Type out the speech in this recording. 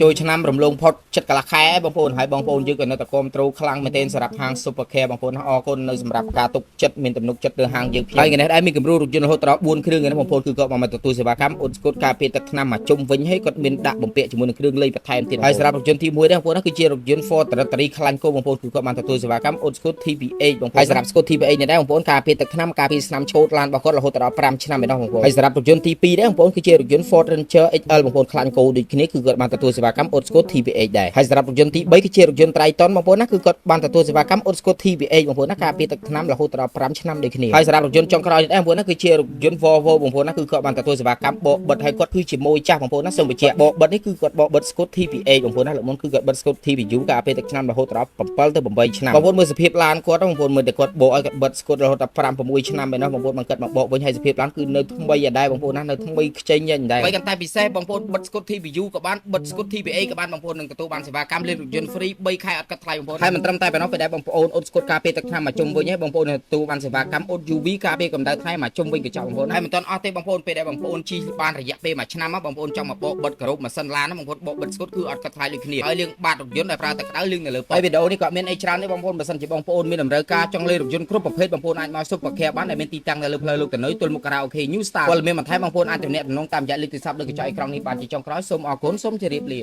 ជួយឆ្នាំរំលងផុតចិត្តកន្លះខែបងប្អូនហើយបងប្អូនយើងក៏នៅតែគាំទ្រខ្លាំងមែនទែនសម្រាប់ហាង Super Care បងប្អូនអរគុណនៅសម្រាប់ការទុកចិត្តមានទំនុកចិត្តលើហាងយើងហើយថ្ងៃនេះដែរមានគម្រោងរថយន្តរហូតដល់4គ្រឿងហ្នឹងបងប្អូនគឺគាត់មកទទួលសេវាកម្មអូនស្កូតការពារទឹកថ្នាំមកជុំវិញហើយគាត់មានដាក់បំពាក់ជាមួយនឹងគ្រឿងលេងបន្ថែមទៀតហើយសម្រាប់រថយន្តទី1ដែរបងប្អូនគឺជារថយន្ត Ford Territory ខ្លាញ់គោបងប្អូនគឺគាត់បានទទួលសេវាកម្មអូនស្កូត TPH បងប្អូនហើយសម្រាប់ស្កូត TPH នេះដែរបងប្អូនការពារទឹកថ្នាំការពារស្នាមឆូតឡានរបស់គាត់រហូតដល់5ឆ្នាំឯណោះបងប្អូនហើយសម្រាប់រថយន្តទី2ដែរបងប្អូនគឺជារថយន្ត Ford Ranger XL បងប្អូនខ្លាញ់គោដូចគ្នាគឺគាត់បានទទួលសេវាកម្មអូនស្កូត TPH ដែរហើយសម្រាប់រថយន្តទី3គឺជារថយន្ត Triton បងប្អូនណាគឺគាត់បានទទួលសេវាកម្មអូនស្កូត TPH បងប្អូនណាការពារទឹកថ្នាំរហូតដល់5ឆ្នាំដូចគ្នាហើយសម្រាប់រថយន្តចុងក្រោយនេះដែរបងប្អូនណាគឺជារថយន្ត Volvo បងប្អូនណាគឺគាត់បានទទួលសេវាកម្មបកបិទហើយគាត់គឺជាម៉ួយចាស់បងប្អូនណាសូមបញ្ជាក់បកបិទនេះគឺគាត់បកបិទស្កូត TPH បងប្អូនណាលោកមុនគឺគាត់បិទស្កូត TPU ការពារទឹកថ្នាំរហូតដល់7ទៅ8ឆ្នាំបងប្អូនមើលសភាពឡានគាត់បងប្អូនមើលតែគាត់បកឲ្យគាត់បិទស្កូតរហូតដល់5 6ឆ្នាំឯណោះបងប្អូនបានគាត់មកបកវិញហើយសភាពឡានគឺនៅថ្មីដែរបងប្អូនណានៅថ្មីខ្ចីញញដែរហើយកាន់តែពិសេសបងប្អូនបិទស្កូត TPU ក៏បានបិទស្កូត TPA ក៏បានបងប្អូននឹងទទួលបានសេវាកម្មលេងរថយន្ត free 3ខែអត់កាត់ថ្លៃបងប្អូនហើយមិនត្រឹមតែប៉ុណ្ណោះពេលដែរបងប្អូនអូនស្កូតការពារទឹកថ្នាំមកជុំវិញហើយបងប្អូនទទួលបានសេវាកម្មអូន UV ការពារកម្ដៅថ្ងៃមកជុំវិញកញ្ចក់បងប្អូនហើយមិនទាន់អស់ទេបងប្អូនពេលដែលបងប្អូនជិះបានរយៈពេល1ឆ្នាំមកបងប្អូនចង់មកបកបិទគ្រប់ម៉ាស៊ីនឡានបងប្អូនបកបិទស្កូតគឺអត់កាត់ថ្លៃដូចគ្នាហើយលាងបាតរថយន្តដែលប្រើទឹកក្តៅលាងនៅលើហើយវីដេអូនេះក៏មានអីច្រើនទេបងប្អូនបើសិនជាបងប្អូនមានតម្រូវការចង់លេងរថយន្តគ្រប់ប្រភេទបងប្អូនអាចមក Super Care បានដែលមានទីតាំងនៅលើផ្លូវលោកតនុយទល់មុខ Karaoke New Star ព័ត៌មានបន្ថែមបងប្អូនអាចទំនាក់ទំនងតាមរយៈលេខទូរស័ព្ទលើកញ្ចក់អេក្រង់នេះបានជាចុងក្រោយសូមអរគុណសូមជម្រាបលា